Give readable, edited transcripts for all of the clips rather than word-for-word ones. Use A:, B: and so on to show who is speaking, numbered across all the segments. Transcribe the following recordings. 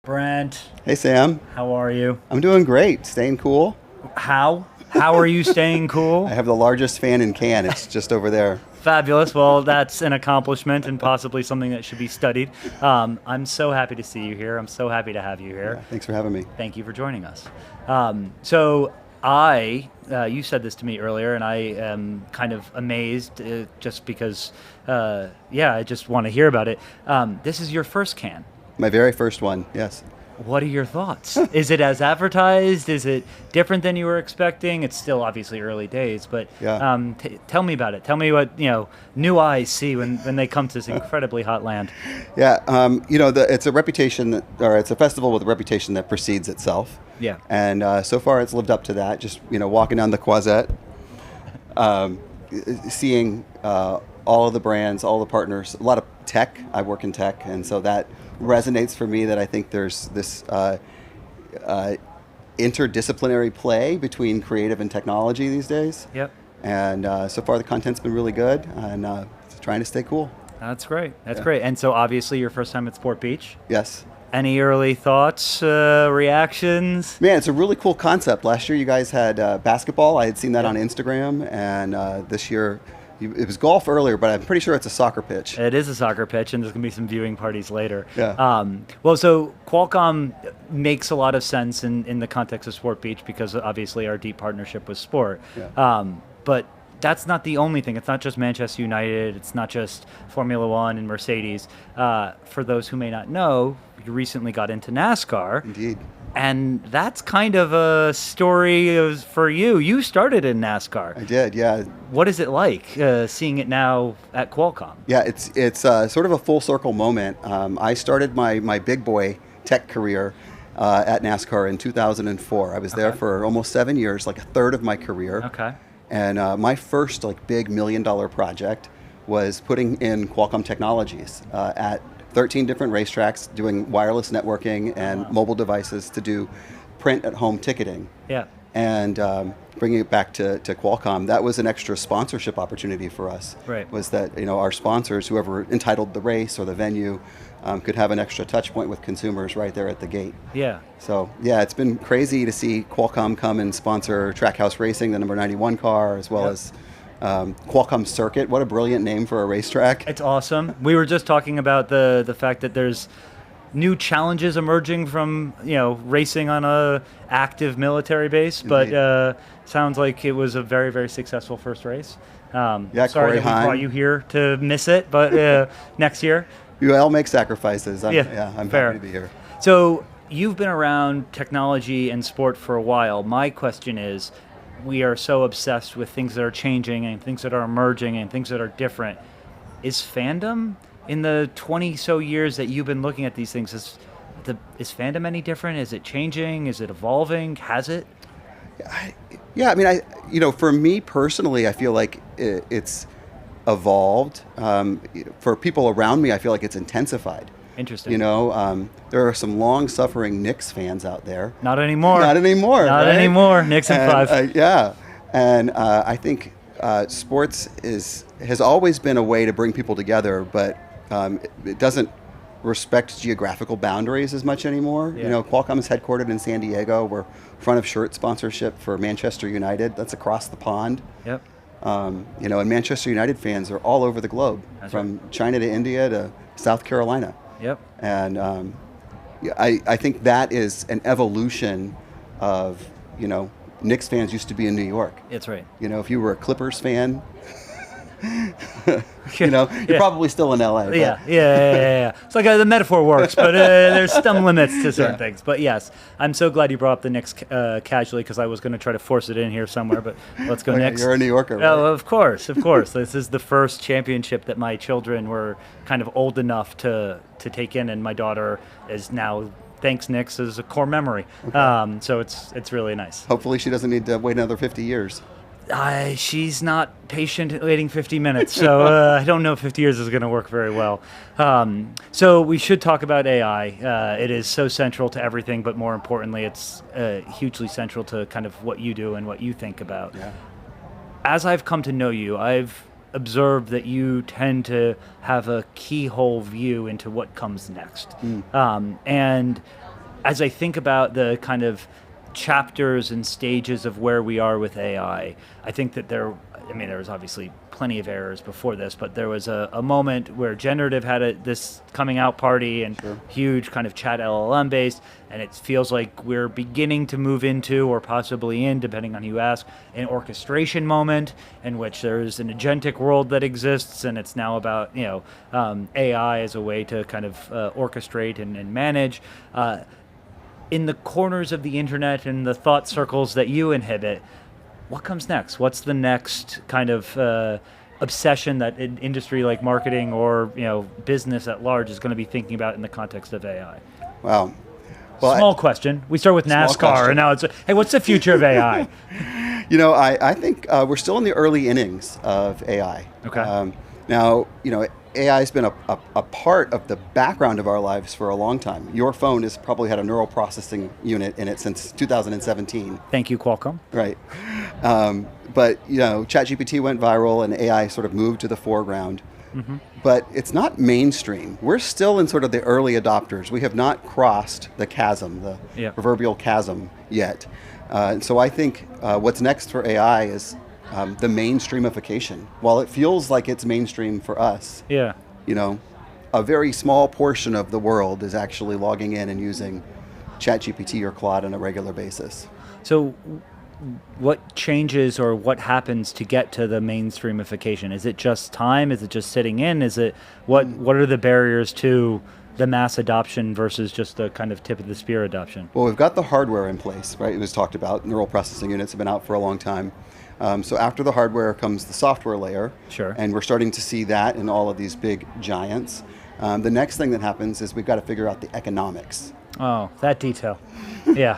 A: Brent,
B: Hey Sam,
A: how are you?
B: I'm doing great. Staying cool.
A: How? How are you staying
B: I
A: cool?
B: have the largest fan in Cannes. It's just over there.
A: Fabulous. Well, that's an accomplishment and possibly something that should be studied. I'm so happy to see you here. I'm so happy to have you here.
B: Yeah, thanks for having me.
A: Thank you for joining us. You said this to me earlier, and I am kind of amazed just because, I just want to hear about it. This is your first can.
B: My very first one. Yes.
A: What are your thoughts? Is it as advertised? Is it different than you were expecting? It's still obviously early days, but
B: Yeah.
A: tell me about it. Tell me what new eyes see when they come to this incredibly hot land.
B: Yeah. It's a reputation, or it's a festival with a reputation that precedes itself.
A: Yeah.
B: And so far, it's lived up to that. Just walking down the Croisette, seeing all of the brands, all the partners, a lot of tech. I work in tech, and so that resonates for me. That I think there's this interdisciplinary play between creative and technology these days.
A: Yep.
B: And so far, the content's been really good, and trying to stay cool.
A: That's great. That's great. And so obviously your first time at Sport Beach.
B: Yes.
A: Any early thoughts, reactions?
B: Man, it's a really cool concept. Last year, you guys had basketball. I had seen that on Instagram, and this year, it was golf earlier, but I'm pretty sure it's a soccer pitch.
A: It is a soccer pitch, and there's going to be some viewing parties later.
B: Yeah.
A: So Qualcomm makes a lot of sense in the context of Sport Beach because obviously our deep partnership with Sport.
B: Yeah.
A: But that's not the only thing. It's not just Manchester United. It's not just Formula One and Mercedes. For those who may not know, you recently got into NASCAR.
B: Indeed.
A: And that's kind of a story for you. You started in NASCAR.
B: I did, yeah.
A: What is it like seeing it now at Qualcomm?
B: Yeah, it's sort of a full circle moment. I started my big boy tech career at NASCAR in 2004. I was there for almost 7 years, like a third of my career.
A: Okay.
B: And my first big $1 million project was putting in Qualcomm technologies at 13 different racetracks, doing wireless networking and mobile devices to do print at home ticketing.
A: Yeah.
B: And bringing it back to Qualcomm, that was an extra sponsorship opportunity for us.
A: Right.
B: Was that our sponsors, whoever entitled the race or the venue, could have an extra touch point with consumers right there at the gate.
A: Yeah.
B: So yeah, it's been crazy to see Qualcomm come and sponsor Trackhouse Racing, the number 91 car, as well as Qualcomm Circuit. What a brilliant name for a racetrack.
A: It's awesome. We were just talking about the fact that there's new challenges emerging from racing on a active military base,
B: Indeed.
A: but sounds like it was a very, very successful first race. Sorry
B: Corey
A: that we
B: Hine.
A: brought you here to miss it, but next year.
B: You all make sacrifices. I'm
A: fair.
B: happy to be here.
A: So you've been around technology and sport for a while. My question is, we are so obsessed with things that are changing and things that are emerging and things that are different. Is fandom, in the 20 so years that you've been looking at these things, is fandom any different? Is it changing? Is it evolving? Has it?
B: For me personally, I feel like it's evolved. For people around me, I feel like it's intensified.
A: Interesting.
B: There are some long-suffering Knicks fans out there.
A: Not anymore.
B: Not anymore.
A: Not
B: right?
A: anymore. Knicks in 5.
B: And I think sports has always been a way to bring people together, but it doesn't respect geographical boundaries as much anymore.
A: Yeah.
B: Qualcomm is headquartered in San Diego. We're front of shirt sponsorship for Manchester United. That's across the pond.
A: Yep.
B: And Manchester United fans are all over the globe, from China to India to South Carolina.
A: Yep.
B: And I think that is an evolution of, Knicks fans used to be in New York.
A: That's right.
B: If you were a Clippers fan, you're probably still in LA.
A: Yeah. It's like the metaphor works, but there's some limits to certain things. But yes, I'm so glad you brought up the Knicks casually, because I was going to try to force it in here somewhere, but let's go Knicks.
B: You're a New Yorker, right?
A: Oh, of course. This is the first championship that my children were kind of old enough to take in, and my daughter is now, thanks Knicks, is a core memory.
B: Okay.
A: So it's really nice.
B: Hopefully she doesn't need to wait another 50 years.
A: She's not patient waiting 50 minutes, so I don't know if 50 years is going to work very well. So we should talk about AI. It is so central to everything, but more importantly, it's hugely central to kind of what you do and what you think about.
B: Yeah.
A: As I've come to know you, I've observed that you tend to have a keyhole view into what comes next. And as I think about the kind of chapters and stages of where we are with AI, I think that there was obviously plenty of errors before this, but there was a moment where generative had this coming out party and
B: Sure.
A: huge kind of chat LLM based, and it feels like we're beginning to move into, or possibly in, depending on who you ask, an orchestration moment in which there's an agentic world that exists, and it's now about AI as a way to kind of orchestrate and manage. In the corners of the internet and the thought circles that you inhibit, what comes next? What's the next kind of obsession that an industry like marketing or business at large is going to be thinking about in the context of AI?
B: Wow. Well,
A: Small question. We start with NASCAR,
B: question.
A: and now it's, hey, what's the future of AI?
B: I think we're still in the early innings of AI.
A: Okay.
B: Now, AI has been a part of the background of our lives for a long time. Your phone has probably had a neural processing unit in it since 2017.
A: Thank you, Qualcomm.
B: Right. But, ChatGPT went viral and AI sort of moved to the foreground. Mm-hmm. But it's not mainstream. We're still in sort of the early adopters. We have not crossed the chasm, the proverbial chasm yet. So I think what's next for AI is the mainstreamification. While it feels like it's mainstream for us, a very small portion of the world is actually logging in and using ChatGPT or Claude on a regular basis.
A: So what changes or what happens to get to the mainstreamification? Is it just time? Is it just sitting in? Is it what are the barriers to the mass adoption versus just the kind of tip of the spear adoption?
B: Well, we've got the hardware in place, right? It was talked about. Neural processing units have been out for a long time. So after the hardware comes the software layer.
A: Sure.
B: And we're starting to see that in all of these big giants. The next thing that happens is we've got to figure out the economics.
A: Oh, that detail. Yeah.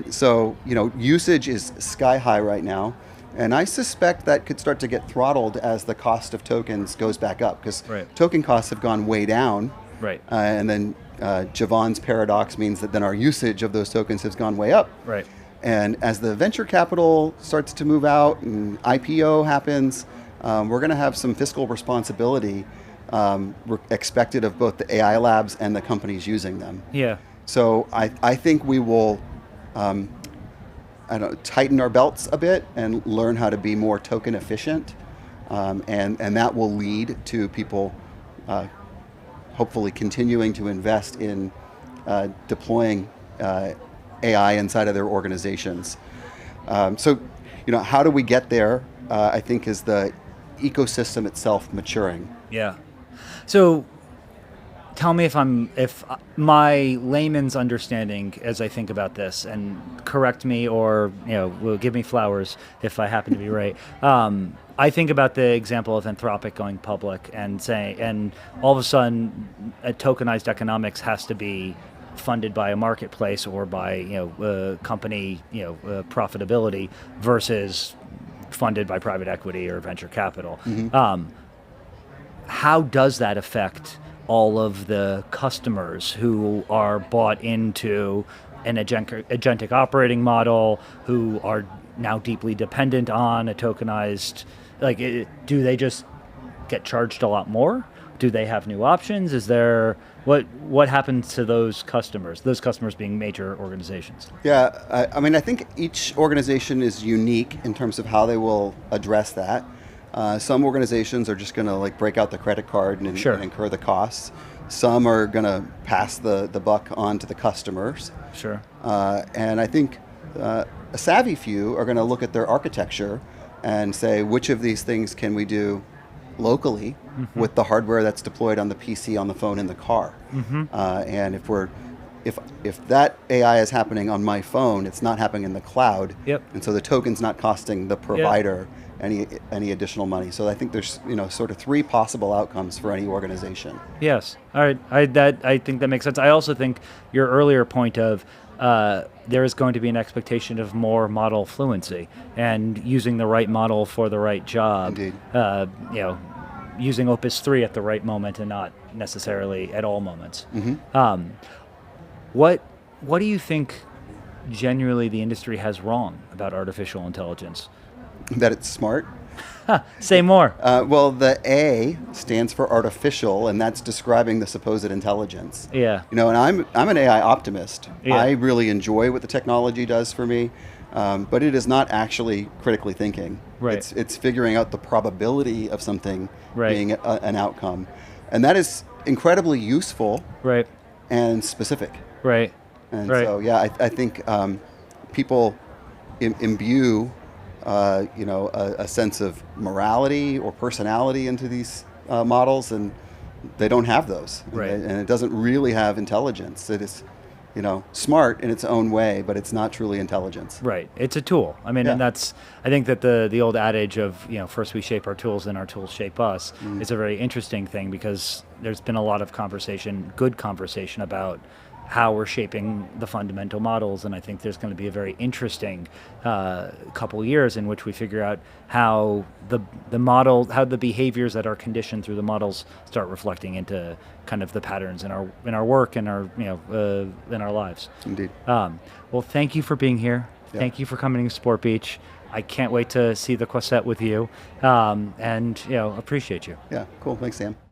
B: So, usage is sky high right now. And I suspect that could start to get throttled as the cost of tokens goes back up, because token costs have gone way down.
A: Right.
B: And then Javon's paradox means that then our usage of those tokens has gone way up.
A: Right.
B: And as the venture capital starts to move out and IPO happens, we're going to have some fiscal responsibility expected of both the AI labs and the companies using them.
A: Yeah.
B: So I think we will tighten our belts a bit and learn how to be more token efficient. And that will lead to people hopefully continuing to invest in deploying AI inside of their organizations. So how do we get there, I think, is the ecosystem itself maturing.
A: Yeah. So tell me if my layman's understanding as I think about this, and correct me or will give me flowers if I happen to be right. I think about the example of Anthropic going public and all of a sudden tokenized economics has to be funded by a marketplace or by company profitability versus funded by private equity or venture capital. Mm-hmm. How does that affect all of the customers who are bought into an agentic operating model, who are now deeply dependent on a tokenized, do they just get charged a lot more? Do they have new options? Is there, what happens to those customers being major organizations?
B: Yeah, I think each organization is unique in terms of how they will address that. Some organizations are just going to break out the credit card and incur the costs. Some are going to pass the buck on to the customers.
A: Sure.
B: And I think a savvy few are going to look at their architecture and say, which of these things can we do locally with the hardware that's deployed on the PC, on the phone, in the car? And if that AI is happening on my phone, it's not happening in the cloud.
A: Yep.
B: And so the token's not costing the provider any additional money. So I think there's sort of three possible outcomes for any organization.
A: Yes. All right. I think that makes sense. I also think your earlier point of there is going to be an expectation of more model fluency and using the right model for the right job.
B: Indeed.
A: Using Opus 3 at the right moment and not necessarily at all moments.
B: Mm-hmm.
A: What do you think genuinely the industry has wrong about artificial intelligence?
B: That it's smart?
A: Say more.
B: Well, the A stands for artificial, and that's describing the supposed intelligence.
A: Yeah.
B: You know, and I'm an AI optimist.
A: Yeah.
B: I really enjoy what the technology does for me, but it is not actually critically thinking.
A: Right.
B: It's figuring out the probability of something
A: Right.
B: being an outcome, and that is incredibly useful
A: Right.
B: and specific.
A: Right.
B: And
A: Right.
B: so, yeah, I think people imbue, a sense of morality or personality into these models, and they don't have those.
A: Right.
B: And it doesn't really have intelligence. It is, smart in its own way, but it's not truly intelligence.
A: Right. It's a tool. I mean,
B: Yeah.
A: and I think that the old adage of, first we shape our tools, then our tools shape us is a very interesting thing, because there's been a lot of good conversation about how we're shaping the fundamental models. And I think there's going to be a very interesting couple years in which we figure out how the behaviors that are conditioned through the models start reflecting into kind of the patterns in our work and our in our lives.
B: Indeed.
A: Well, thank you for being here.
B: Yeah.
A: Thank you for coming to Sport Beach. I can't wait to see the Quasset with you, and appreciate you.
B: Yeah, cool. Thanks, Sam.